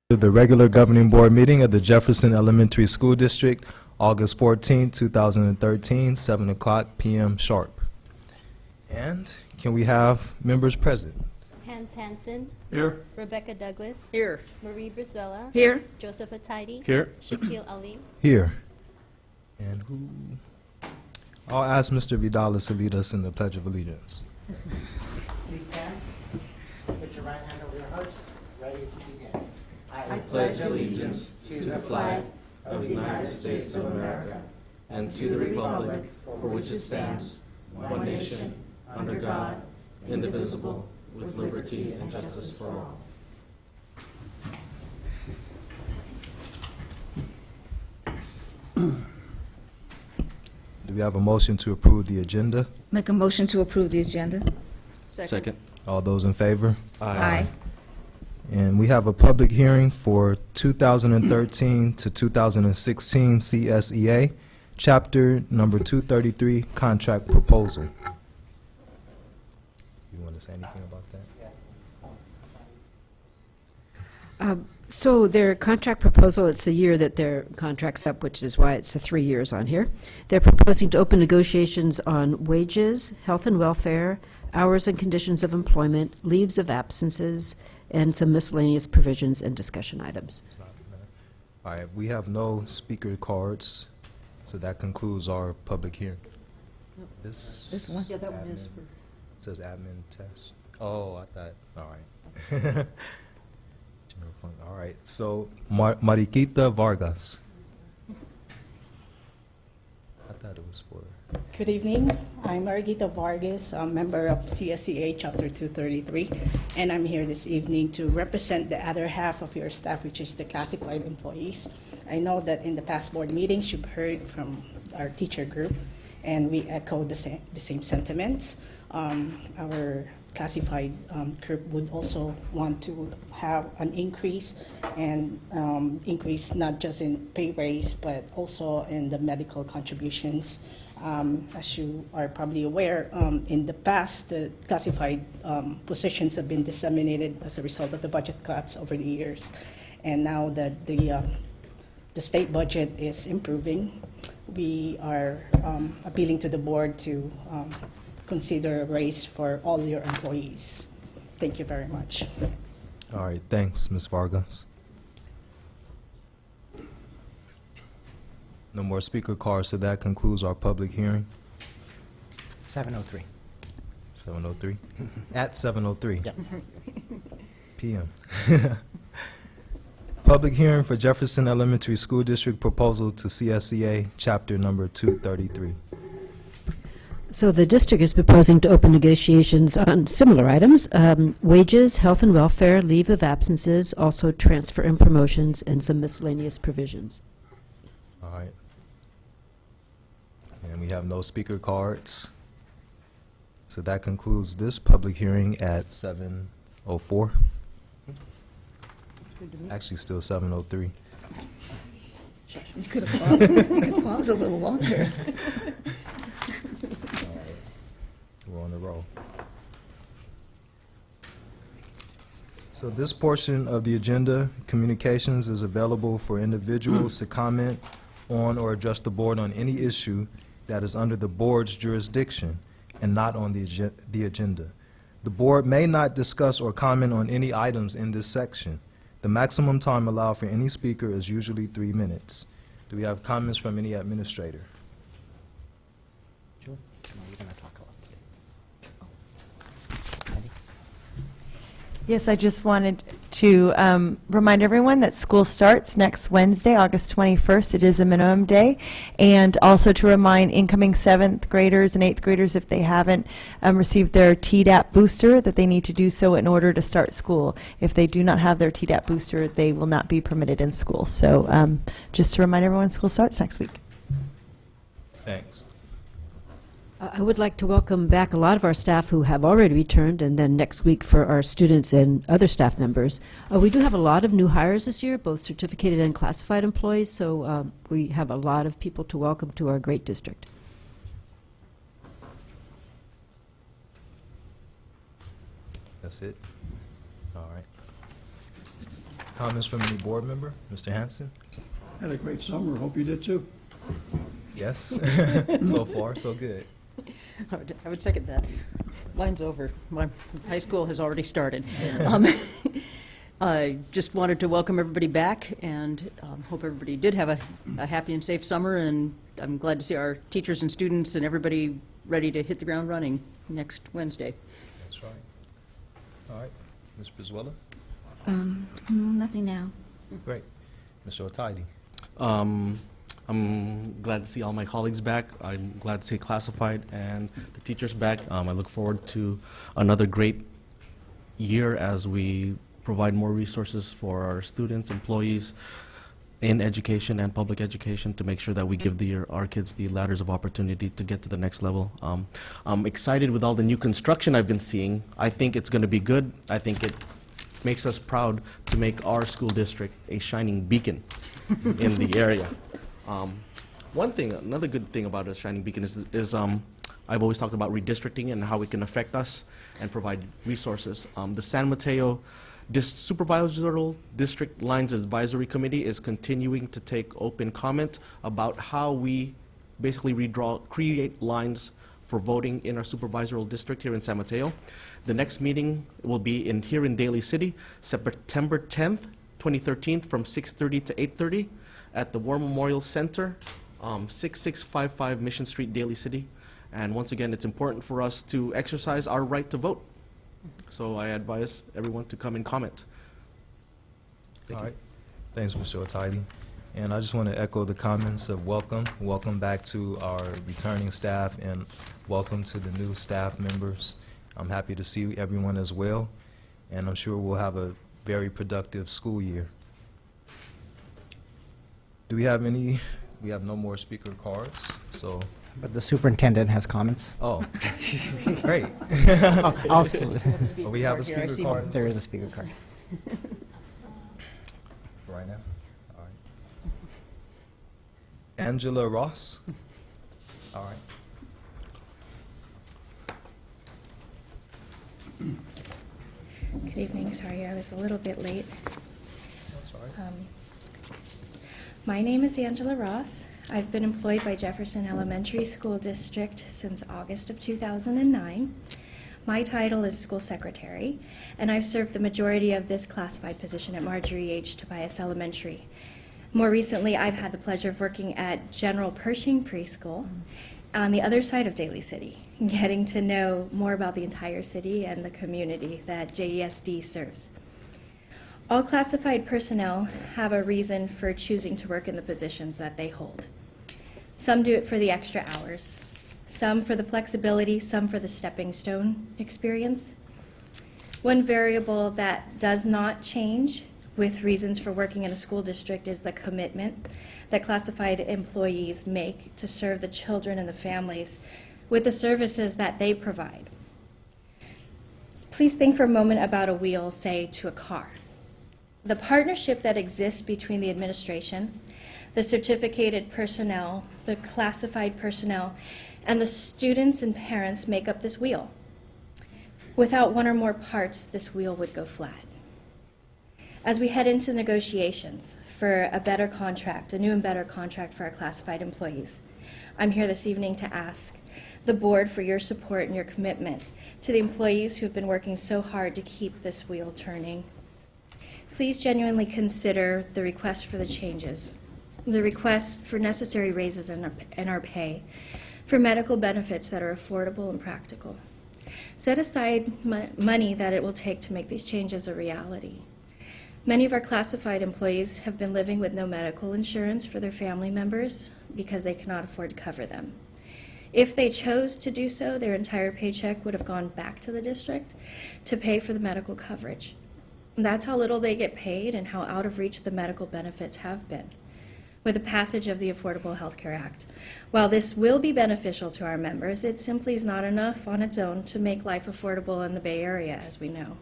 The regular governing board meeting of the Jefferson Elementary School District, August 14, 2013, 7 o'clock p.m. sharp. And can we have members present? Hans Hansen. Here. Rebecca Douglas. Here. Marie Brizuela. Here. Joseph Ataidi. Here. Shaquille Ali. Here. And who? I'll ask Mr. Vidalis to lead us in the Pledge of Allegiance. Please stand. Put your right hand over your heart. Ready to begin. I pledge allegiance to the flag of the United States of America and to the republic for which it stands, one nation, under God, indivisible, with liberty and justice for all. Do we have a motion to approve the agenda? Make a motion to approve the agenda. Second. All those in favor? Aye. And we have a public hearing for 2013 to 2016 CSEA, chapter number 233, contract proposal. You want to say anything about that? So their contract proposal, it's the year that their contract's up, which is why it's the 3 years on here. They're proposing to open negotiations on wages, health and welfare, hours and conditions of employment, leaves of absences, and some miscellaneous provisions and discussion items. All right, we have no speaker cards, so that concludes our public hearing. This one? Yeah, that one is for... Says admin test. Oh, I thought, all right. General fund, all right, so Mariquita Vargas. I thought it was for... Good evening. I'm Margita Vargas, a member of CSEA Chapter 233, and I'm here this evening to represent the other half of your staff, which is the classified employees. I know that in the past board meetings, you've heard from our teacher group, and we echo the same sentiments. Our classified group would also want to have an increase, and increase not just in pay raise, but also in the medical contributions. As you are probably aware, in the past, the classified positions have been disseminated as a result of the budget cuts over the years. And now that the state budget is improving, we are appealing to the board to consider a raise for all your employees. Thank you very much. All right, thanks, Ms. Vargas. No more speaker cards, so that concludes our public hearing. 7:03. 7:03? At 7:03 Yep. p.m. Public hearing for Jefferson Elementary School District proposal to CSEA, chapter number 233. So the district is proposing to open negotiations on similar items, wages, health and welfare, leave of absences, also transfer and promotions, and some miscellaneous provisions. All right. And we have no speaker cards. So that concludes this public hearing at 7:04. Actually, still 7:03. You could have paused, you could pause a little longer. All right. We're on the roll. So this portion of the agenda, communications, is available for individuals to comment on or address the board on any issue that is under the board's jurisdiction and not on the agenda. The board may not discuss or comment on any items in this section. The maximum time allowed for any speaker is usually 3 minutes. Do we have comments from any administrator? Sure. You're going to talk a lot today. Ready? Yes, I just wanted to remind everyone that school starts next Wednesday, August 21st. It is a minimum day. And also to remind incoming 7th graders and 8th graders, if they haven't received their TDAP booster, that they need to do so in order to start school. If they do not have their TDAP booster, they will not be permitted in school. So just to remind everyone, school starts next week. Thanks. I would like to welcome back a lot of our staff who have already returned, and then next week for our students and other staff members. We do have a lot of new hires this year, both certificated and classified employees, so we have a lot of people to welcome to our great district. That's it? All right. Comments from any board member? Mr. Hanson? Had a great summer, hope you did too. Yes. So far, so good. I would second that. Mine's over. My high school has already started. I just wanted to welcome everybody back and hope everybody did have a happy and safe summer, and I'm glad to see our teachers and students and everybody ready to hit the ground running next Wednesday. That's right. All right. Ms. Brizuela? Nothing now. Great. Mr. Otaidi? I'm glad to see all my colleagues back. I'm glad to see classified and the teachers back. I look forward to another great year as we provide more resources for our students, employees in education and public education to make sure that we give our kids the ladders of opportunity to get to the next level. I'm excited with all the new construction I've been seeing. I think it's going to be good. I think it makes us proud to make our school district a shining beacon in the area. Another good thing about a shining beacon is I've always talked about redistricting and how it can affect us and provide resources. The San Mateo Supervisory District Lines Advisory Committee is continuing to take open comment about how we basically create lines for voting in our supervisory district here in San Mateo. The next meeting will be here in Daly City, September 10th, 2013, from 6:30 to 8:30 at the War Memorial Center, 6655 Mission Street, Daly City. And once again, it's important for us to exercise our right to vote. So I advise everyone to come and comment. All right. Thanks, Mr. Otaidi. And I just want to echo the comments of welcome. Welcome back to our returning staff, and welcome to the new staff members. I'm happy to see everyone as well, and I'm sure we'll have a very productive school year. Do we have any? We have no more speaker cards, so. But the superintendent has comments. Oh, great. We have a speaker card There is a speaker card. for right now. All right. Angela Ross. All right. Good evening. Sorry, I was a little bit late. That's all right. My name is Angela Ross. I've been employed by Jefferson Elementary School District since August of 2009. My title is school secretary, and I've served the majority of this classified position at Marjorie H. Tobias Elementary. More recently, I've had the pleasure of working at General Pershing Preschool on the other side of Daly City, getting to know more about the entire city and the community that JESD serves. All classified personnel have a reason for choosing to work in the positions that they hold. Some do it for the extra hours, some for the flexibility, some for the stepping stone experience. One variable that does not change with reasons for working in a school district is the commitment that classified employees make to serve the children and the families with the services that they provide. Please think for a moment about a wheel, say, to a car. The partnership that exists between the administration, the certificated personnel, the classified personnel, and the students and parents make up this wheel. Without one or more parts, this wheel would go flat. As we head into negotiations for a better contract, a new and better contract for our classified employees, I'm here this evening to ask the board for your support and your commitment to the employees who have been working so hard to keep this wheel turning. Please genuinely consider the request for the changes, the request for necessary raises in our pay, for medical benefits that are affordable and practical. Set aside money that it will take to make these changes a reality. Many of our classified employees have been living with no medical insurance for their family members because they cannot afford to cover them. If they chose to do so, their entire paycheck would have gone back to the district to pay for the medical coverage. And that's how little they get paid and how out of reach the medical benefits have been with the passage of the Affordable Health Care Act. While this will be beneficial to our members, it simply is not enough on its own to make life affordable in the Bay Area, as we know.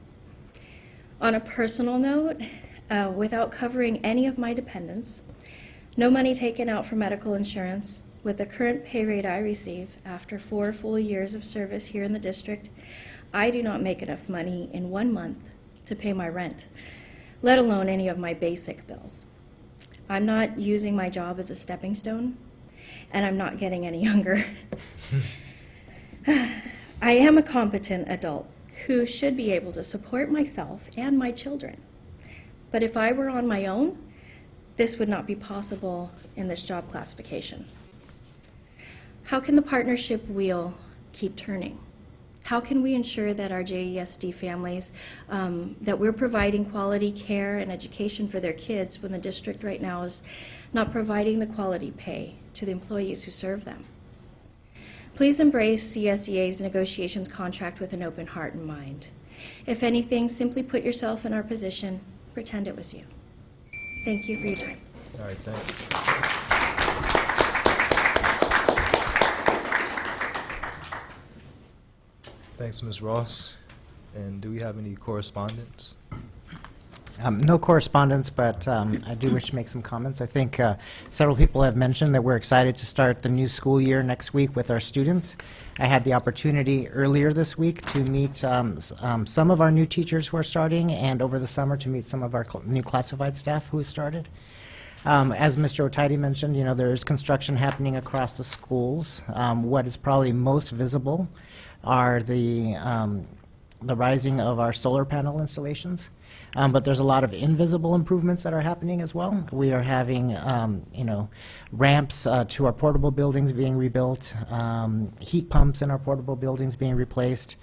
On a personal note, without covering any of my dependents, no money taken out for medical insurance, with the current pay rate I receive after 4 full years of service here in the district, I do not make enough money in 1 month to pay my rent, let alone any of my basic bills. I'm not using my job as a stepping stone, and I'm not getting any younger. I am a competent adult who should be able to support myself and my children. But if I were on my own, this would not be possible in this job classification. How can the partnership wheel keep turning? How can we ensure that our JESD families, that we're providing quality care and education for their kids when the district right now is not providing the quality pay to the employees who serve them? Please embrace CSEA's negotiations contract with an open heart and mind. If anything, simply put yourself in our position, pretend it was you. Thank you for your time. All right, thanks. Thanks, Ms. Ross. And do we have any correspondence? No correspondence, but I do wish to make some comments. I think several people have mentioned that we're excited to start the new school year next week with our students. I had the opportunity earlier this week to meet some of our new teachers who are starting, and over the summer to meet some of our new classified staff who have started. As Mr. Otaidi mentioned, you know, there is construction happening across the schools. What is probably most visible are the rising of our solar panel installations. But there's a lot of invisible improvements that are happening as well. We are having, you know, ramps to our portable buildings being rebuilt, heat pumps in our portable buildings being replaced,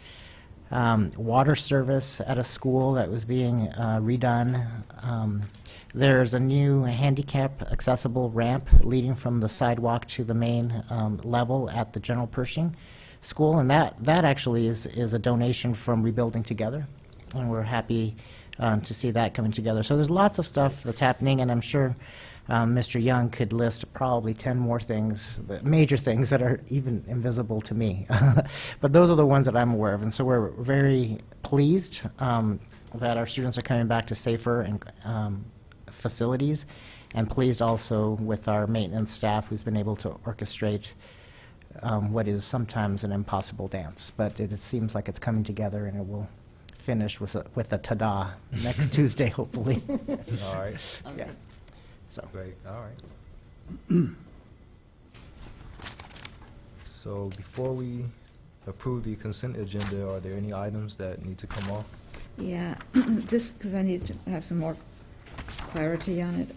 water service at a school that was being redone. There's a new handicap accessible ramp leading from the sidewalk to the main level at the General Pershing School, and that actually is a donation from Rebuilding Together, and we're happy to see that coming together. So there's lots of stuff that's happening, and I'm sure Mr. Young could list probably 10 more things, major things that are even invisible to me. But those are the ones that I'm aware of, and so we're very pleased that our students are coming back to safer and facilities, and pleased also with our maintenance staff who's been able to orchestrate what is sometimes an impossible dance. But it seems like it's coming together, and it will finish with a ta-da next Tuesday, hopefully. All right, Yeah. So. great, all right. So before we approve the consent agenda, are there any items that need to come off? Yeah, just because I need to have some more clarity on it.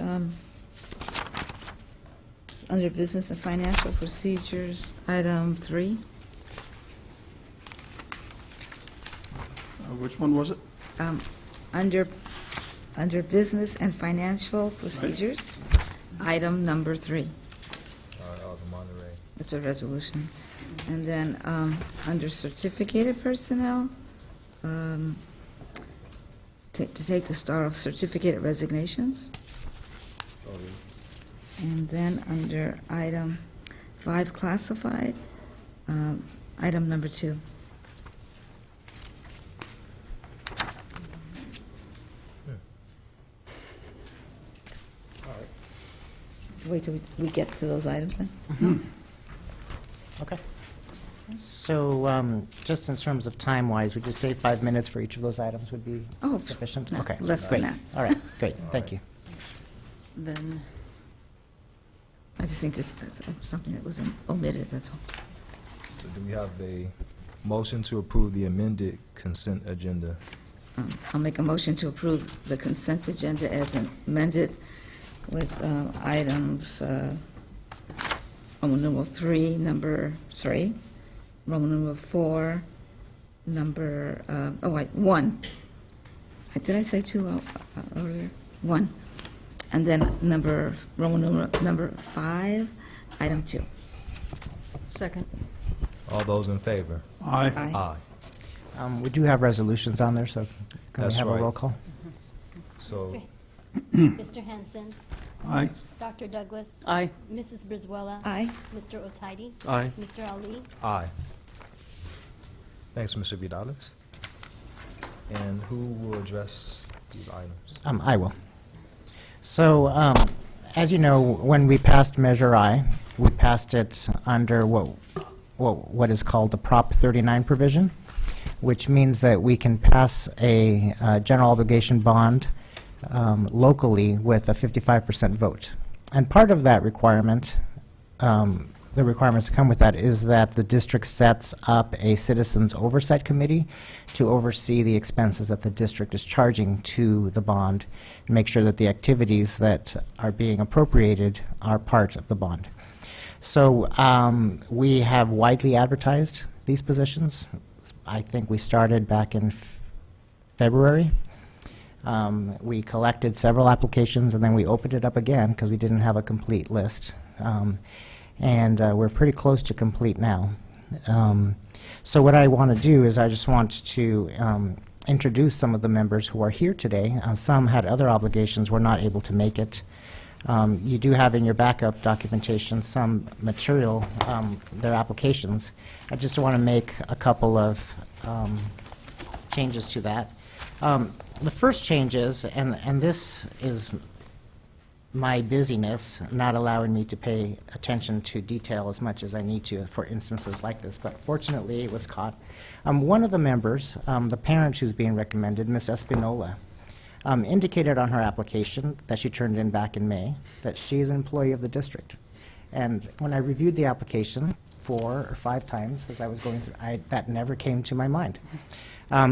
Under business and financial procedures, item 3. Which one was it? Under business and financial procedures, item number 3. The Monterey. It's a resolution. And then under certificated personnel, to take the star of certificated resignations. Oh, yeah. And then under item 5 classified, item number 2. Wait till we get to those items then. Okay. So just in terms of time-wise, would you say 5 minutes for each of those items would be Oh, sufficient? no, Okay, less than great. that. All right, great, thank you. Then, I just think this is something that was omitted, that's all. So do we have a motion to approve the amended consent agenda? I'll make a motion to approve the consent agenda as amended with items, Roman numeral 3, number 3, Roman numeral 4, number, 1. Did I say 2 earlier? 1. And then Roman numeral number 5, item 2. second. All those in favor? Aye. Aye. We do have resolutions on there, so can we That's have a right. roll call? So, Mr. Hanson, Aye. Dr. Douglas, Aye. Mrs. Brizuela, Aye. Mr. Otaidi, Aye. Mr. Ali. aye. Thanks, Mr. Vidales. And who will address these items? I will. So, as you know, when we passed Measure I, we passed it under what is called the Prop 39 provision, which means that we can pass a general obligation bond locally with a 55% vote. And part of that requirement, the requirements that come with that, is that the district sets up a citizens oversight committee to oversee the expenses that the district is charging to the bond and make sure that the activities that are being appropriated are part of the bond. So we have widely advertised these positions. I think we started back in February. We collected several applications, and then we opened it up again because we didn't have a complete list. And we're pretty close to complete now. So what I want to do is I just want to introduce some of the members who are here today. Some had other obligations, were not able to make it. You do have in your backup documentation some material, their applications. I just want to make a couple of changes to that. The first change is, and this is my busyness not allowing me to pay attention to detail as much as I need to for instances like this, but fortunately it was caught. One of the members, the parent who's being recommended, Ms. Espinola, indicated on her application that she turned in back in May that she is an employee of the district. And when I reviewed the application 4 or 5 times as I was going through, that never came to my mind.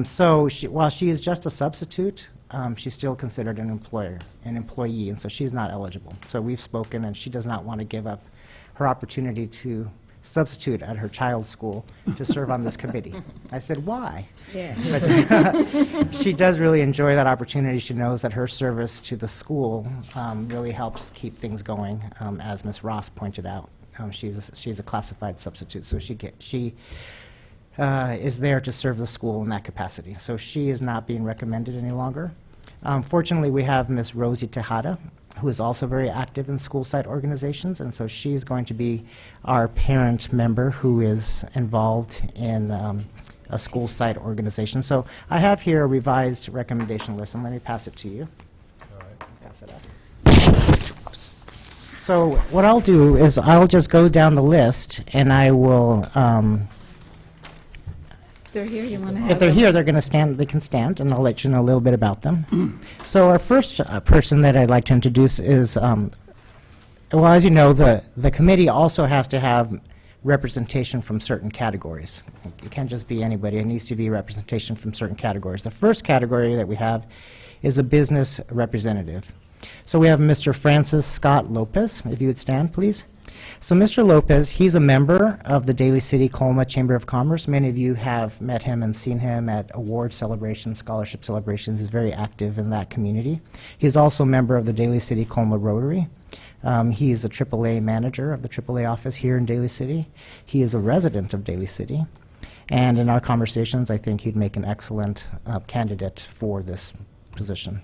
So while she is just a substitute, she's still considered an employee, and so she's not eligible. So we've spoken, and she does not want to give up her opportunity to substitute at her child's school to serve on this committee. I said, why? Yeah. But she does really enjoy that opportunity. She knows that her service to the school really helps keep things going, as Ms. Ross pointed out. She's a classified substitute, so she is there to serve the school in that capacity. So she is not being recommended any longer. Fortunately, we have Ms. Rosie Tejada, who is also very active in school site organizations, and so she's going to be our parent member who is involved in a school site organization. So I have here a revised recommendation list, and let me pass it to you. All right. Pass it up. So what I'll do is I'll just go down the list, and I will If they're here, you want to have if they're them? here, they're going to stand, they can stand, and I'll let you know a little bit about them. So our first person that I'd like to introduce is, well, as you know, the committee also has to have representation from certain categories. It can't just be anybody. It needs to be representation from certain categories. The first category that we have is a business representative. So we have Mr. Francis Scott Lopez. If you would stand, please. So Mr. Lopez, he's a member of the Daly City Colma Chamber of Commerce. Many of you have met him and seen him at award celebrations, scholarship celebrations. He's very active in that community. He's also a member of the Daly City Colma Rotary. He's a AAA manager of the AAA office here in Daly City. He is a resident of Daly City. And in our conversations, I think he'd make an excellent candidate for this position.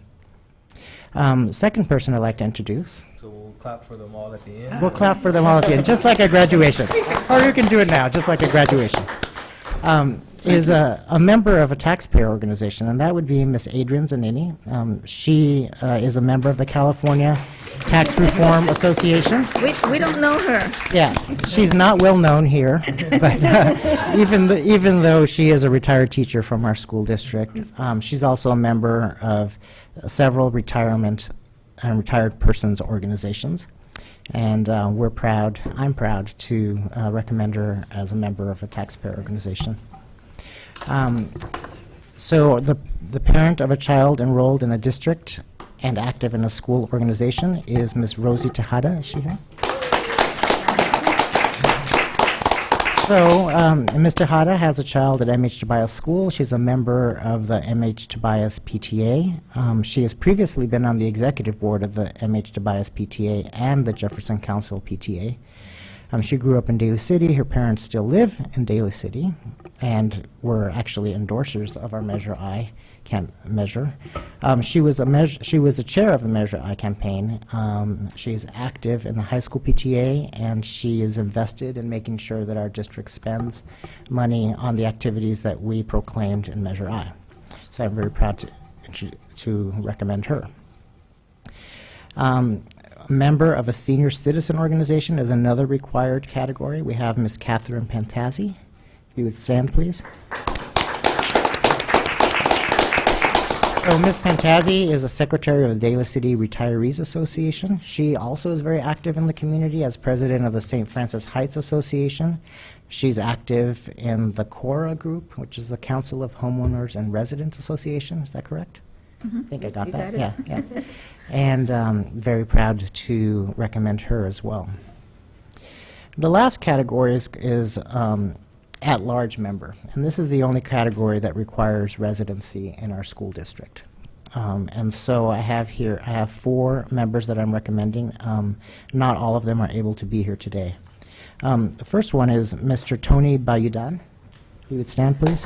Second person I'd like to introduce. So we'll clap for them all at the end. We'll clap for them all at the end, just like a graduation. Or you can do it now, just like a graduation. Is a member of a taxpayer organization, and that would be Miss Adrienne Zanini. She is a member of the California Tax Reform Association. We don't know her. Yeah, she's not well known here, but even though she is a retired teacher from our school district, she's also a member of several retirement and retired persons organizations. And I'm proud to recommend her as a member of a taxpayer organization. So the parent of a child enrolled in a district and active in a school organization is Ms. Rosie Tejada. Is she here? So Ms. Tejada has a child at MH Tobias School. She's a member of the MH Tobias PTA. She has previously been on the executive board of the MH Tobias PTA and the Jefferson Council PTA. She grew up in Daly City. Her parents still live in Daly City and were actually endorsers of our Measure I measure. She was the chair of the Measure I campaign. She's active in the high school PTA, and she is invested in making sure that our district spends money on the activities that we proclaimed in Measure I. So I'm very proud to recommend her. A member of a senior citizen organization is another required category. We have Ms. Catherine Pantazzi. If you would stand, please. So Ms. Pantazzi is the secretary of the Daly City Retirees Association. She also is very active in the community as president of the St. Francis Heights Association. She's active in the CORA group, which is the Council of Homeowners and Residents Association. Is that correct? I think I got You that. got it. Yeah, yeah. And very proud to recommend her as well. The last category is at-large member, and this is the only category that requires residency in our school district. And so I have 4 members that I'm recommending. Not all of them are able to be here today. The first one is Mr. Tony Bayudan. You would stand, please.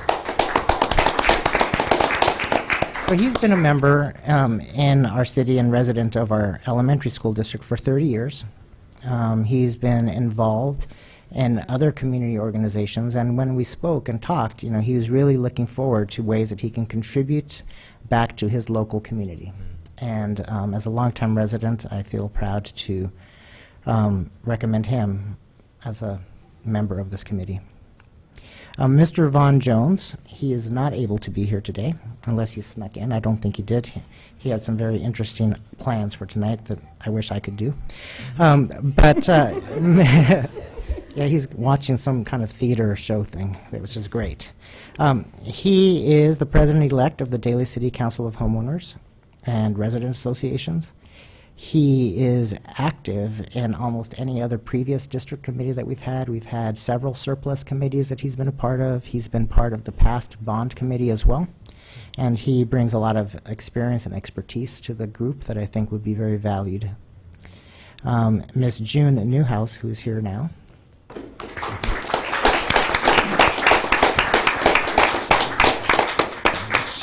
So he's been a member in our city and resident of our elementary school district for 30 years. He's been involved in other community organizations, and when we spoke and talked, you know, he was really looking forward to ways that he can contribute back to his local community. And as a longtime resident, I feel proud to recommend him as a member of this committee. Mr. Vaughn Jones, he is not able to be here today, unless he snuck in. I don't think he did. He had some very interesting plans for tonight that I wish I could do. Yeah, he's watching some kind of theater show thing, which is great. He is the president-elect of the Daly City Council of Homeowners and Resident Associations. He is active in almost any other previous district committee that we've had. We've had several surplus committees that he's been a part of. He's been part of the past bond committee as well. And he brings a lot of experience and expertise to the group that I think would be very valued. Ms. June Newhouse, who is here now.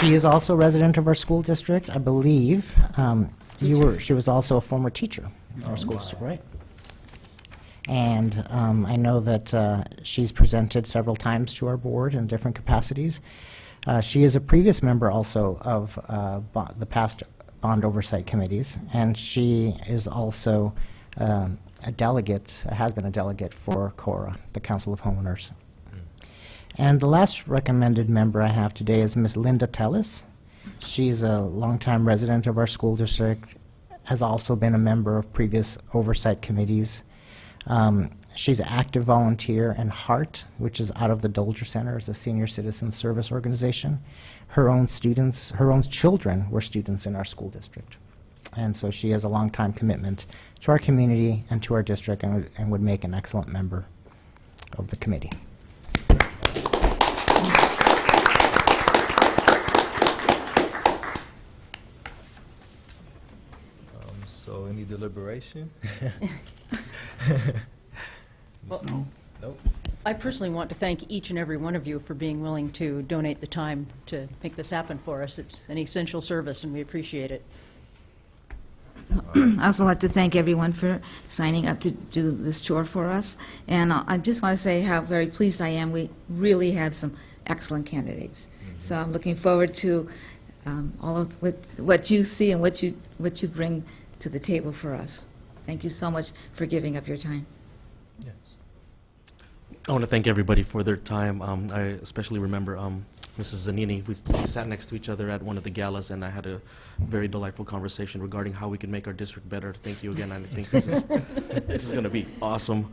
She is also a resident of our school district, I believe. She was also a former teacher in our school district, right? And I know that she's presented several times to our board in different capacities. She is a previous member also of the past bond oversight committees, and she is also a delegate, has been a delegate for CORA, the Council of Homeowners. And the last recommended member I have today is Ms. Linda Tellis. She's a longtime resident of our school district, has also been a member of previous oversight committees. She's an active volunteer in HEART, which is out of the Dolger Center, as a senior citizen service organization. Her own children were students in our school district. And so she has a long-time commitment to our community and to our district, and would make an excellent member of the committee. So any deliberation? Well, Nope. I personally want to thank each and every one of you for being willing to donate the time to make this happen for us. It's an essential service, and we appreciate it. I also like to thank everyone for signing up to do this chore for us. And I just want to say how very pleased I am. We really have some excellent candidates. So I'm looking forward to all of what you see and what you bring to the table for us. Thank you so much for giving up your time. Yes. I want to thank everybody for their time. I especially remember Mrs. Zanini. We sat next to each other at one of the galas, and I had a very delightful conversation regarding how we can make our district better. Thank you again. I think this is going to be awesome.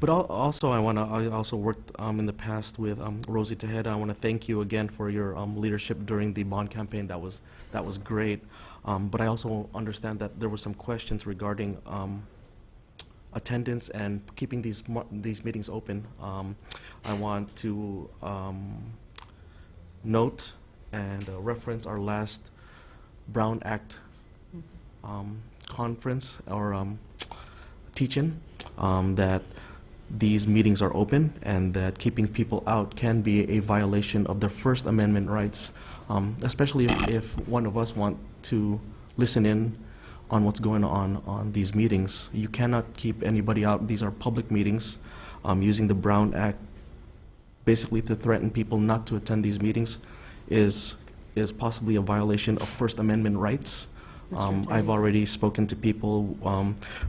But also, I also worked in the past with Rosie Tejeda. I want to thank you again for your leadership during the bond campaign. That was great. But I also understand that there were some questions regarding attendance and keeping these meetings open. I want to note and reference our last Brown Act conference or teach-in, that these meetings are open and that keeping people out can be a violation of their First Amendment rights, especially if one of us want to listen in on what's going on these meetings. You cannot keep anybody out. These are public meetings. Using the Brown Act basically to threaten people not to attend these meetings is possibly a violation of First Amendment rights. I've already spoken to people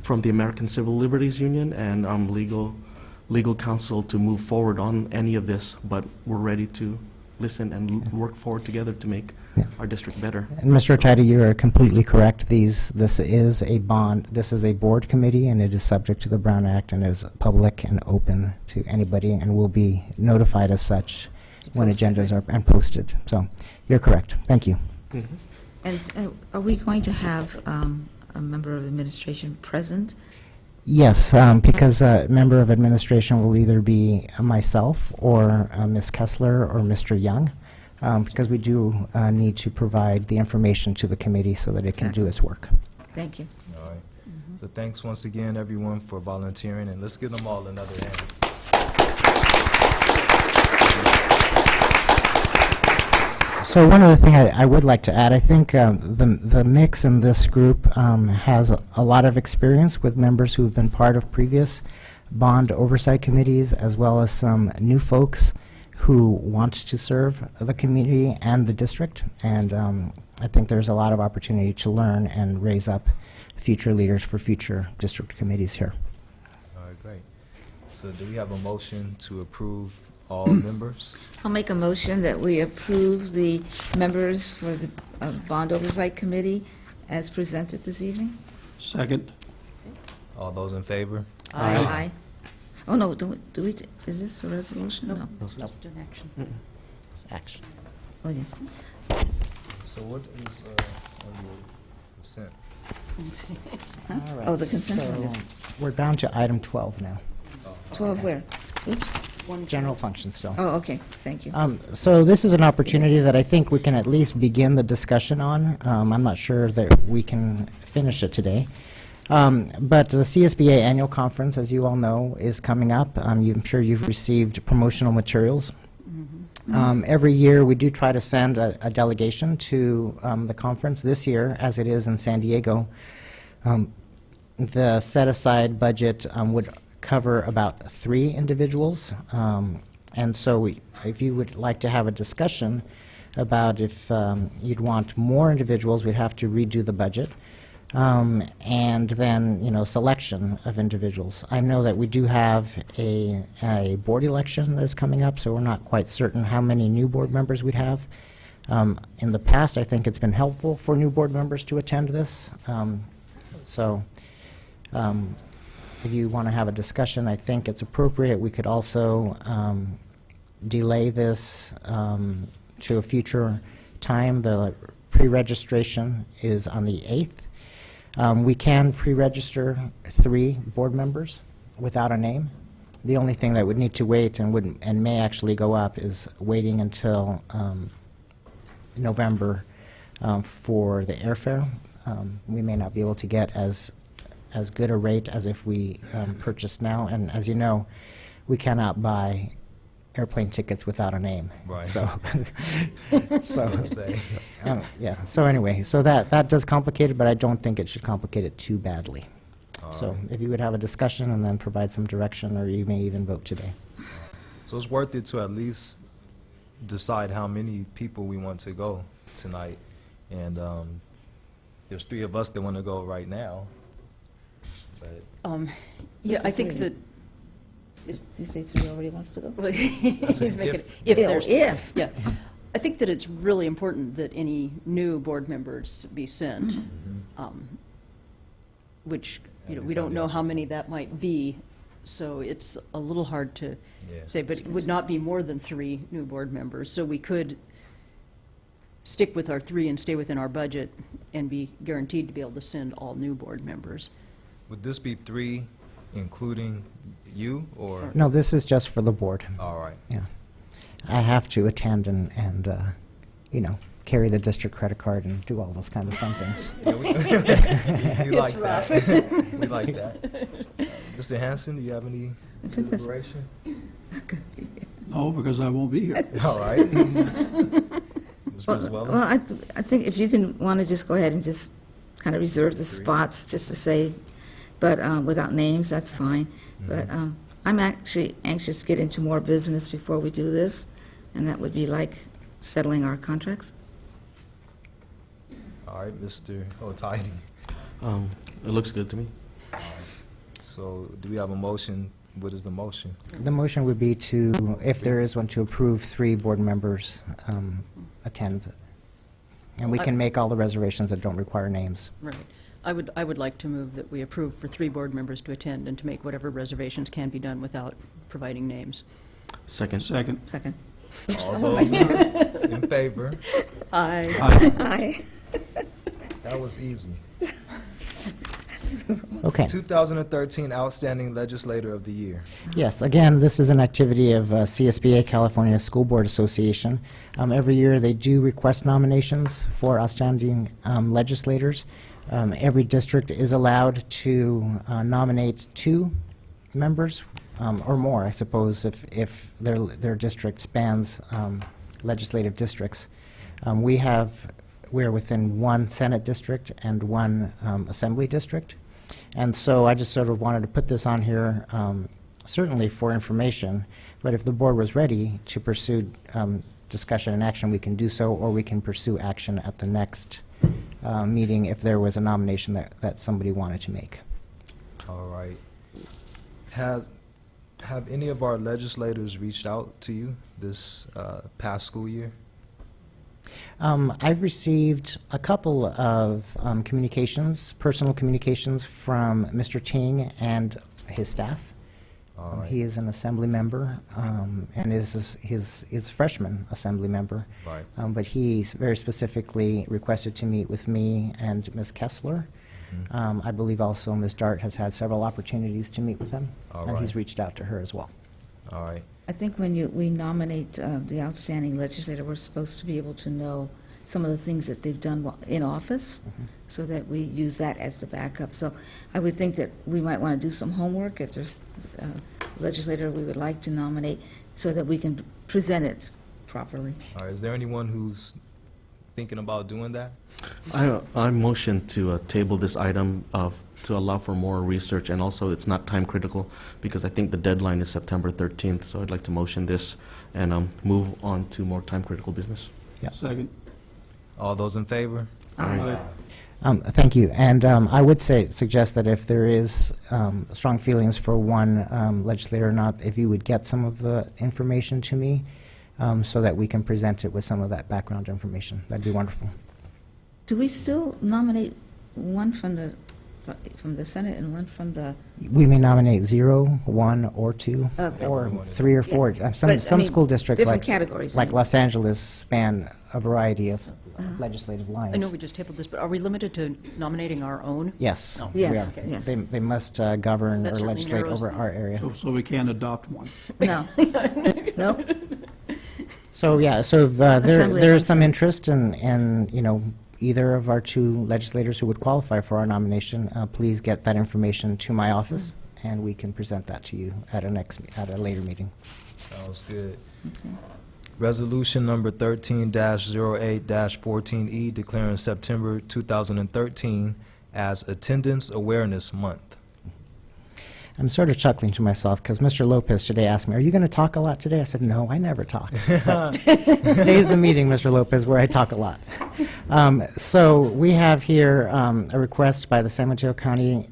from the American Civil Liberties Union and legal counsel to move forward on any of this, but we're ready to listen and work forward together to make our district better. And Mr. Otidy, you are completely correct. This is a bond, this is a board committee, and it is subject to the Brown Act and is public and open to anybody and will be notified as such when Posted, agendas are and posted. So you're correct. Thank you. And are we going to have a member of administration present? Yes, because a member of administration will either be myself or Ms. Kessler or Mr. Young, because we do need to provide the information to the committee so that it can do its work. Thank you. All right. So thanks once again, everyone, for volunteering, and let's give them all another hand. So one other thing I would like to add, I think the mix in this group has a lot of experience with members who have been part of previous bond oversight committees, as well as some new folks who want to serve the community and the district. And I think there's a lot of opportunity to learn and raise up future leaders for future district committees here. All right, great. So do we have a motion to approve all members? I'll make a motion that we approve the members for the Bond Oversight Committee as presented this evening. Second. All those in favor? Aye. Oh, no, do we, is this a resolution? No. Just an action. Action. Oh, yeah. So what is on your consent? All right, Oh, the consent one so is we're down to item 12 now. 12 where? Oops. General function still. Oh, okay, thank you. So this is an opportunity that I think we can at least begin the discussion on. I'm not sure that we can finish it today. But the CSBA annual conference, as you all know, is coming up. I'm sure you've received promotional materials. Every year, we do try to send a delegation to the conference. This year, as it is in San Diego, the set-aside budget would cover about 3 individuals. And so if you would like to have a discussion about if you'd want more individuals, we'd have to redo the budget. And then, selection of individuals. I know that we do have a board election that's coming up, so we're not quite certain how many new board members we'd have. In the past, I think it's been helpful for new board members to attend this. If you want to have a discussion, I think it's appropriate. We could also delay this to a future time. The pre-registration is on the 8th. We can pre-register 3 board members without a name. The only thing that would need to wait and may actually go up is waiting until November for the airfare. We may not be able to get as good a rate as if we purchased now. And as you know, we cannot buy airplane tickets without a name. Right. So, Say. yeah. So anyway, so that does complicate it, but I don't think it should complicate it too badly. So if you would have a discussion and then provide some direction, or you may even vote today. So it's worth it to at least decide how many people we want to go tonight. And there's 3 of us that want to go right now. But Yeah, I think 3? that, Did you say 3 already wants to go? he's making, if. if Yeah, there's, if. yeah. I think that it's really important that any new board members be sent, which, we don't know how many that might be, so it's a little hard to Yeah. say, but it would not be more than 3 new board members. So we could stick with our 3 and stay within our budget and be guaranteed to be able to send all new board members. Would this be 3 including you, or? No, this is just for the board. All right. Yeah. I have to attend and carry the district credit card and do all those kind of fun things. Yeah, we like that. We like that. Mr. Hanson, do you have any deliberation? No, because I won't be here. All right. Ms. Well, Briswell? I think if you want to just go ahead and just kind of reserve the spots, just to say, but without names, that's fine. But I'm actually anxious to get into more business before we do this, and that would be like settling our contracts. All right, Mr. Otidy. It looks good to me. So do we have a motion? What is the motion? The motion would be to, if there is one, to approve 3 board members attend And we can make all the reservations that don't require names. Right. I would like to move that we approve for 3 board members to attend and to make whatever reservations can be done without providing names. Second. Second. Second. All those in favor? Aye. Aye. That was easy. Okay. 2013 Outstanding Legislator of the Year. Yes, again, this is an activity of CSBA, California School Board Association. Every year, they do request nominations for outstanding legislators. Every district is allowed to nominate 2 members, or more, I suppose, if their district spans legislative districts. We're within 1 Senate district and 1 Assembly district. And so I just sort of wanted to put this on here, certainly for information, but if the board was ready to pursue discussion and action, we can do so, or we can pursue action at the next meeting if there was a nomination that somebody wanted to make. All right. Have any of our legislators reached out to you this past school year? I've received a couple of communications, personal communications from Mr. Ting and his staff. All right. He is an assembly member, and is a freshman assembly member. Right. But he very specifically requested to meet with me and Ms. Kessler. I believe also Ms. Dart has had several opportunities to meet with him, All and he's right. reached out to her as well. All right. I think when we nominate the outstanding legislator, we're supposed to be able to know some of the things that they've done in office, so that we use that as the backup. So I would think that we might want to do some homework if there's a legislator we would like to nominate, so that we can present it properly. All right. Is there anyone who's thinking about doing that? I motion to table this item to allow for more research, and also it's not time critical because I think the deadline is September 13th, so I'd like to motion this and move on to more time critical business. Yeah. Second. All those in favor? Aye. Thank you. And I would suggest that if there is strong feelings for one legislator or not, if you would get some of the information to me so that we can present it with some of that background information. That'd be wonderful. Do we still nominate one from the Senate and one from the? We may nominate 0, 1, or 2, Okay. or 3 or 4. But, Some I mean, school districts, different like categories, like I mean. Los Angeles, span a variety of legislative lines. I know we just tabled this, but are we limited to nominating our own? Yes, No. we Yes, are. okay. yes. They must govern That or certainly legislate narrows over the- our area. So we can't adopt one. No. No? So, yeah, so if, Assembly there is and some interest in, either of our 2 legislators who would qualify for our nomination, please get that information to my office, and we can present that to you at a later meeting. Sounds good. Resolution number 13-08-14E declaring September 2013 as Attendance Awareness Month. I'm sort of chuckling to myself because Mr. Lopez today asked me, "Are you going to talk a lot today?" I said, "No, I never talk." Today is the meeting, Mr. Lopez, where I talk a lot. So we have here a request by the San Mateo County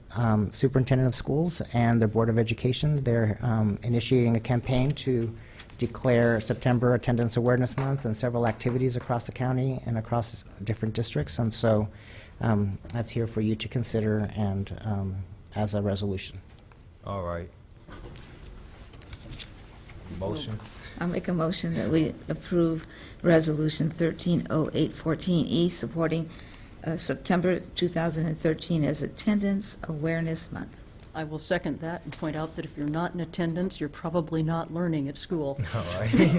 Superintendent of Schools and the Board of Education. They're initiating a campaign to declare September Attendance Awareness Month and several activities across the county and across different districts. And so that's here for you to consider and as a resolution. All right. Motion. I'll make a motion that we approve Resolution 130814E, supporting September 2013 as Attendance Awareness Month. I will second that and point out that if you're not in attendance, you're probably not learning at school. All right. And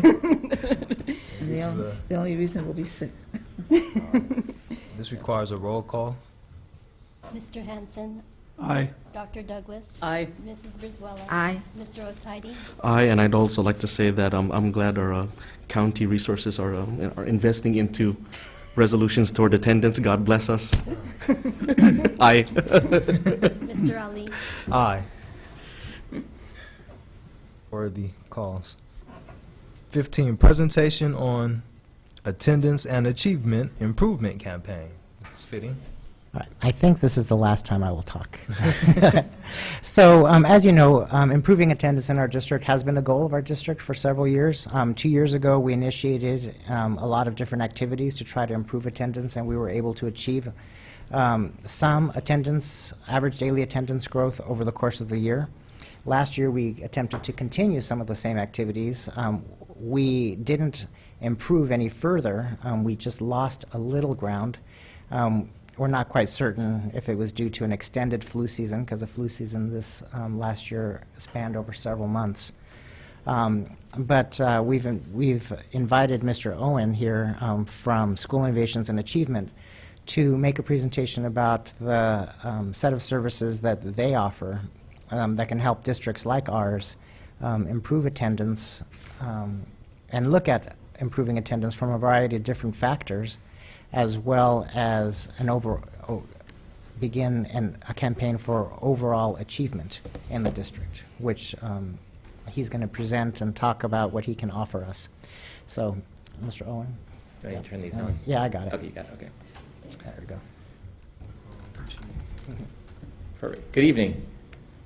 This is a- the only reason we'll be sick. This requires a roll call. Mr. Hanson, Aye. Dr. Douglas. Aye. Mrs. Brizuela. Aye. Mr. Otidy. Aye, and I'd also like to say that I'm glad our county resources are investing into resolutions toward attendance. God bless us. Aye. Mr. Ali. Aye. Worthy calls. 15, presentation on Attendance and Achievement Improvement Campaign. It's fitting. All right, I think this is the last time I will talk. So, as you know, improving attendance in our district has been a goal of our district for several years. 2 years ago, we initiated a lot of different activities to try to improve attendance, and we were able to achieve some attendance, average daily attendance growth over the course of the year. Last year, we attempted to continue some of the same activities. We didn't improve any further. We just lost a little ground. We're not quite certain if it was due to an extended flu season, because the flu season this last year spanned over several months. But we've invited Mr. Owen here from School Innovations and Achievement to make a presentation about the set of services that they offer that can help districts like ours improve attendance and look at improving attendance from a variety of different factors, as well as begin a campaign for overall achievement in the district, which he's going to present and talk about what he can offer us. So, Mr. Owen? Do I need to turn these on? Yeah, I got it. Okay, you got it, okay. There we go. Perfect. Good evening.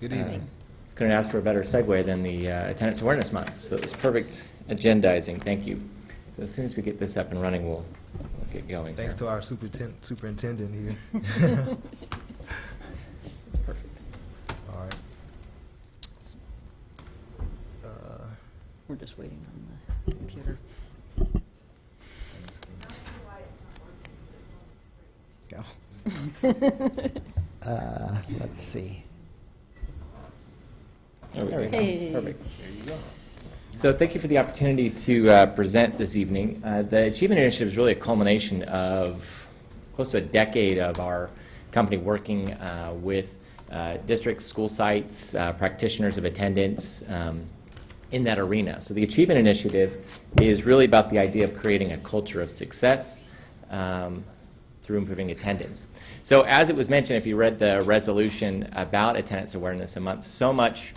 Good evening. Couldn't ask for a better segue than the Attendance Awareness Month, so it was perfect agendizing. Thank you. So as soon as we get this up and running, we'll get going. Thanks here. to our superintendent here. Perfect. All right. We're just waiting on the computer. Go. Let's see. There we There we go. go. Hey. Perfect. So thank you for the opportunity to present this evening. The Achievement Initiative is really a culmination of close to a decade of our company working with districts, school sites, practitioners of attendance in that arena. So the Achievement Initiative is really about the idea of creating a culture of success through improving attendance. So as it was mentioned, if you read the resolution about attendance awareness a month, so much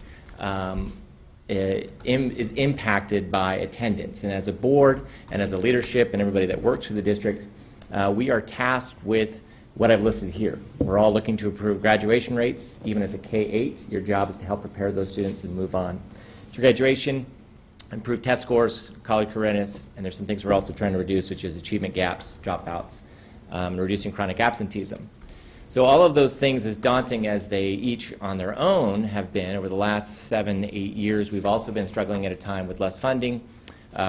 is impacted by attendance. And as a board and as a leadership and everybody that works for the district, we are tasked with what I've listed here. We're all looking to improve graduation rates. Even as a K-8, your job is to help prepare those students and move on to graduation, improve test scores, college career readiness, and there's some things we're also trying to reduce, which is achievement gaps, dropouts, and reducing chronic absenteeism. So all of those things, as daunting as they each on their own have been over the last 7, 8 years, we've also been struggling at a time with less funding,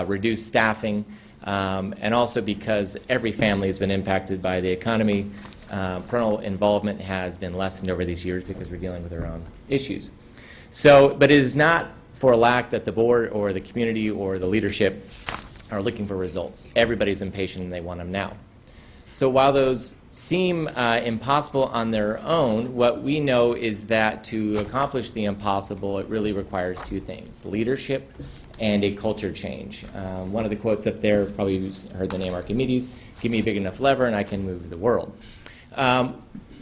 reduced staffing, and also because every family has been impacted by the economy. Parental involvement has been lessened over these years because we're dealing with our own issues. So, but it is not for a lack that the board or the community or the leadership are looking for results. Everybody's impatient and they want them now. So while those seem impossible on their own, what we know is that to accomplish the impossible, it really requires two things: leadership and a culture change. One of the quotes up there, probably you've heard the name Archimedes, give me a big enough lever and I can move the world.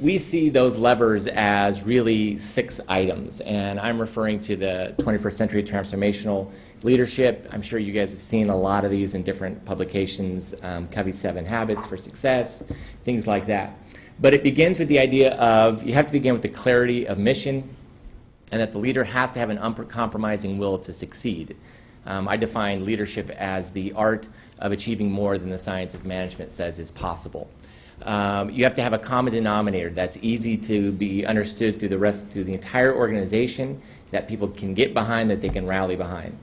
We see those levers as really 6 items, and I'm referring to the 21st Century Transformational Leadership. I'm sure you guys have seen a lot of these in different publications, Covey's 7 Habits for Success, things like that. But it begins with the idea of you have to begin with the clarity of mission, and that the leader has to have an uncompromising will to succeed. I define leadership as the art of achieving more than the science of management says is possible. You have to have a common denominator that's easy to be understood through the entire organization, that people can get behind, that they can rally behind.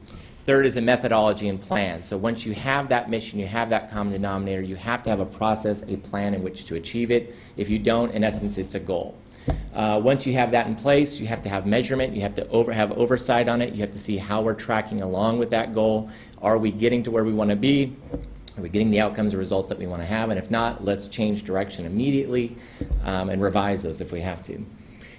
Third is a methodology and plan. So once you have that mission, you have that common denominator, you have to have a process, a plan in which to achieve it. If you don't, in essence, it's a goal. Once you have that in place, you have to have measurement, you have to have oversight on it, you have to see how we're tracking along with that goal. Are we getting to where we want to be? Are we getting the outcomes or results that we want to have? And if not, let's change direction immediately and revise those if we have to.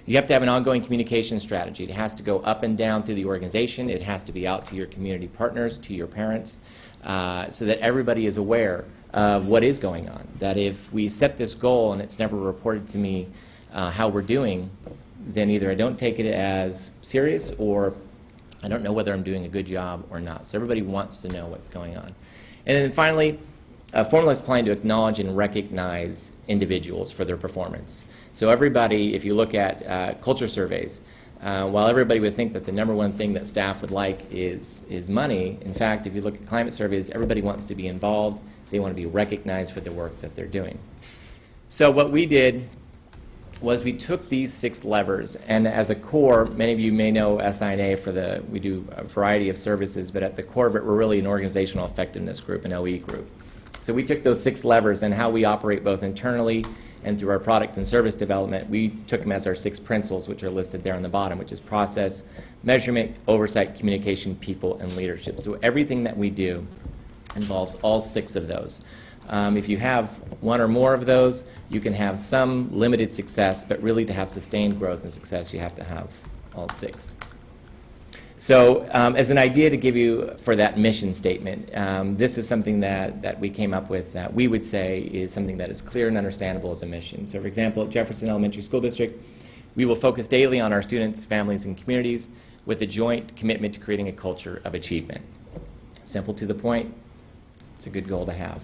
You have to have an ongoing communication strategy. It has to go up and down through the organization. It has to be out to your community partners, to your parents, so that everybody is aware of what is going on. That if we set this goal and it's never reported to me how we're doing, then either I don't take it as serious or I don't know whether I'm doing a good job or not. So everybody wants to know what's going on. And then finally, A formula is planned to acknowledge and recognize individuals for their performance. So everybody, if you look at culture surveys, while everybody would think that the number one thing that staff would like is money, in fact, if you look at climate surveys, everybody wants to be involved. They want to be recognized for the work that they're doing. So what we did was we took these 6 levers, and as a core, many of you may know SINA we do a variety of services, but at the core of it, we're really an organizational effectiveness group, an OE group. So we took those 6 levers and how we operate both internally and through our product and service development, we took them as our 6 principles, which are listed there on the bottom, which is process, measurement, oversight, communication, people, and leadership. So everything that we do involves all 6 of those. If you have one or more of those, you can have some limited success, but really to have sustained growth and success, you have to have all 6. So as an idea to give you for that mission statement, this is something that we came up with that we would say is something that is clear and understandable as a mission. So for example, at Jefferson Elementary School District, we will focus daily on our students, families, and communities with a joint commitment to creating a culture of achievement. Simple to the point, it's a good goal to have.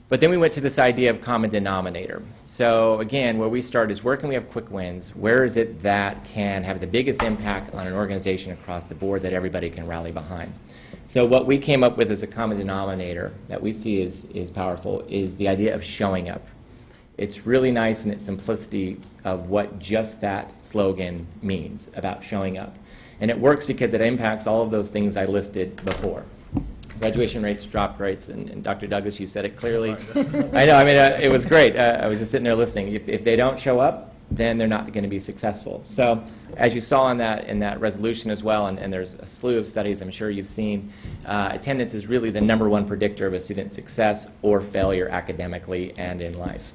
But then we went to this idea of common denominator. So again, where we start is where can we have quick wins? Where is it that can have the biggest impact on an organization across the board that everybody can rally behind? So what we came up with as a common denominator that we see is powerful is the idea of showing up. It's really nice in its simplicity of what just that slogan means about showing up. And it works because it impacts all of those things I listed before. Graduation rates, drop rates, and Dr. Douglas, you said it clearly. I know, I mean, it was great. I was just sitting there listening. If they don't show up, then they're not going to be successful. So as you saw in that resolution as well, and there's a slew of studies I'm sure you've seen, attendance is really the #1 predictor of a student's success or failure academically and in life.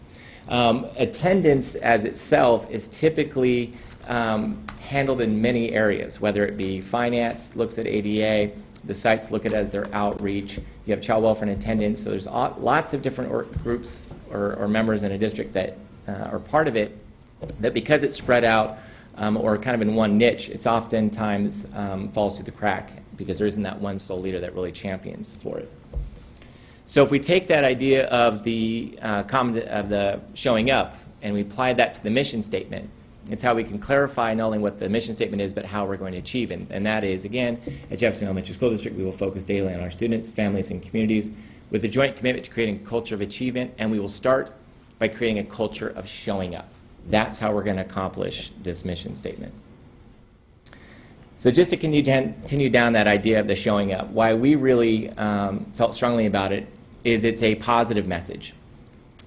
Attendance as itself is typically handled in many areas, whether it be finance, looks at ADA, the sites look at it as their outreach. You have child welfare and attendance, so there's lots of different groups or members in a district that are part of it, that because it's spread out or kind of in one niche, it's oftentimes falls through the crack because there isn't that one sole leader that really champions for it. So if we take that idea of the showing up and we apply that to the mission statement, it's how we can clarify not only what the mission statement is, but how we're going to achieve it. And that is, again, at Jefferson Elementary School District, we will focus daily on our students, families, and communities with a joint commitment to creating a culture of achievement, and we will start by creating a culture of showing up. That's how we're going to accomplish this mission statement. So just to continue down that idea of the showing up, why we really felt strongly about it is it's a positive message.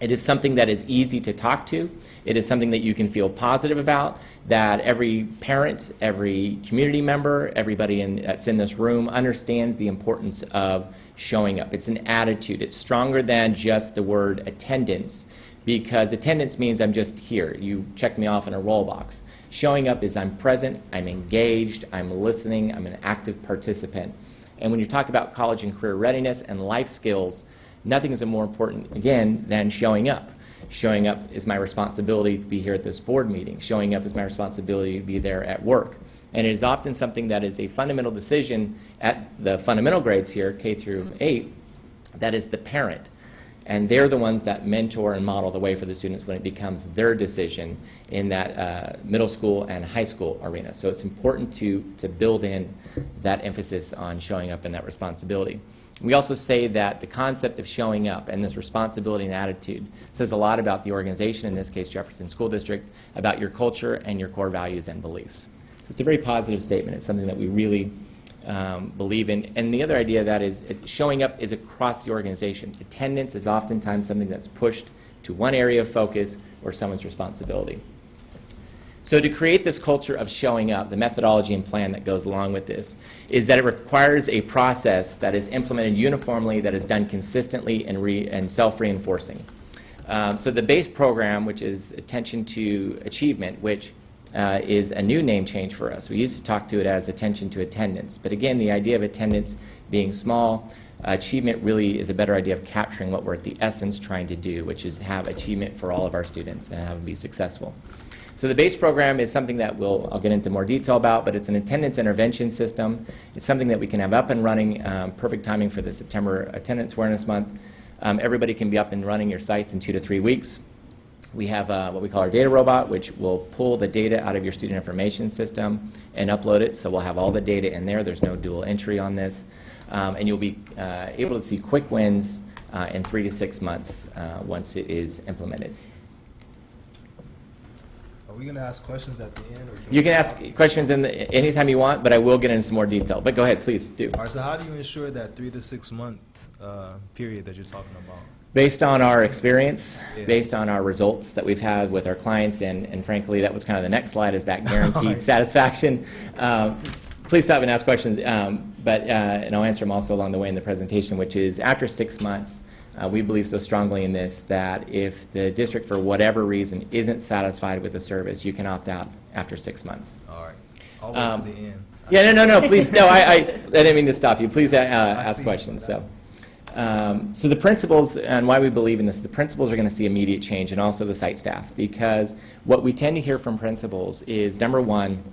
It is something that is easy to talk to. It is something that you can feel positive about, that every parent, every community member, everybody that's in this room understands the importance of showing up. It's an attitude. It's stronger than just the word attendance, because attendance means I'm just here. You check me off in a roll box. Showing up is I'm present, I'm engaged, I'm listening, I'm an active participant. And when you talk about college and career readiness and life skills, nothing is more important, again, than showing up. Showing up is my responsibility to be here at this board meeting. Showing up is my responsibility to be there at work. And it is often something that is a fundamental decision at the fundamental grades here, K through 8, that is the parent. And they're the ones that mentor and model the way for the students when it becomes their decision in that middle school and high school arena. So it's important to build in that emphasis on showing up and that responsibility. We also say that the concept of showing up and this responsibility and attitude says a lot about the organization, in this case Jefferson School District, about your culture and your core values and beliefs. So it's a very positive statement. It's something that we really believe in. And the other idea of that is showing up is across the organization. Attendance is oftentimes something that's pushed to one area of focus or someone's responsibility. So to create this culture of showing up, the methodology and plan that goes along with this is that it requires a process that is implemented uniformly, that is done consistently and self-reinforcing. So the base program, which is Attention to Achievement, which is a new name change for us. We used to talk to it as Attention to Attendance. But again, the idea of attendance being small, achievement really is a better idea of capturing what we're at the essence trying to do, which is have achievement for all of our students and have them be successful. So the base program is something that I'll get into more detail about, but it's an attendance intervention system. It's something that we can have up and running, perfect timing for the September Attendance Awareness Month. Everybody can be up and running your sites in 2 to 3 weeks. We have what we call our data robot, which will pull the data out of your student information system and upload it. So we'll have all the data in there. There's no dual entry on this. And you'll be able to see quick wins in 3 to 6 months once it is implemented. Are we going to ask questions at the end? Or You can ask questions anytime you want, but I will get into some more detail. But go ahead, please do. All right, so how do you ensure that 3 to 6 month period that you're talking about? Based on our experience, Yeah. based on our results that we've had with our clients, and frankly, that was kind of the next slide, is that guaranteed Right. satisfaction. Please stop and ask questions, and I'll answer them also along the way in the presentation, which is after 6 months, we believe so strongly in this that if the district, for whatever reason, isn't satisfied with the service, you can opt out after 6 months. All right. I'll wait to the end. Yeah, no, please, no, I didn't mean to stop you. Please ask see. questions, so. So the principals, and why we believe in this, the principals are going to see immediate change, and also the site staff, because what we tend to hear from principals is, number one,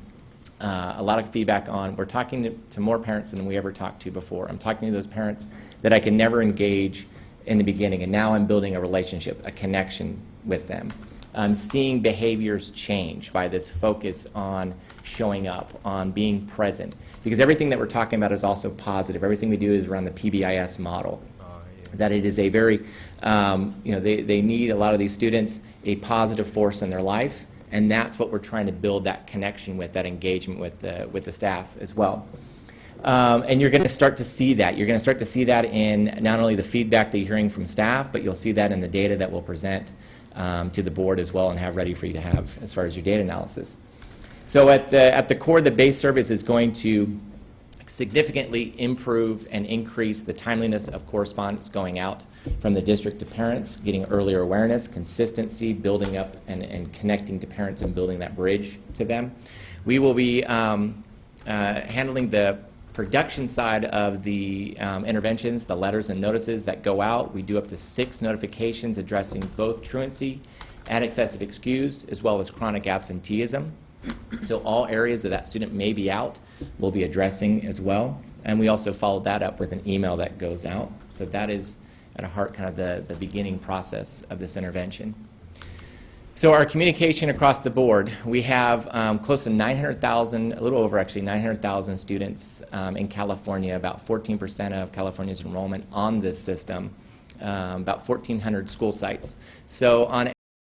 a lot of feedback on, we're talking to more parents than we ever talked to before. I'm talking to those parents that I could never engage in the beginning, and now I'm building a relationship, a connection with them. I'm seeing behaviors change by this focus on showing up, on being present, because everything that we're talking about is also positive. Everything we do is around the PBIS model. That it is a very, they need, a lot of these students, a positive force in their life, and that's what we're trying to build that connection with, that engagement with the staff as well. And you're going to start to see that. You're going to start to see that in not only the feedback that you're hearing from staff, but you'll see that in the data that we'll present to the board as well and have ready for you to have as far as your data analysis. So at the core, the base service is going to significantly improve and increase the timeliness of correspondence going out from the district to parents, getting earlier awareness, consistency, building up and connecting to parents and building that bridge to them. We will be handling the production side of the interventions, the letters and notices that go out. We do up to 6 notifications addressing both truancy and excessive excused, as well as chronic absenteeism. So all areas that that student may be out, we'll be addressing as well. And we also follow that up with an email that goes out. So that is at a heart kind of the beginning process of this intervention. So our communication across the board, we have close to 900,000, a little over actually 900,000 students in California, about 14% of California's enrollment on this system, about 1,400 school sites. So on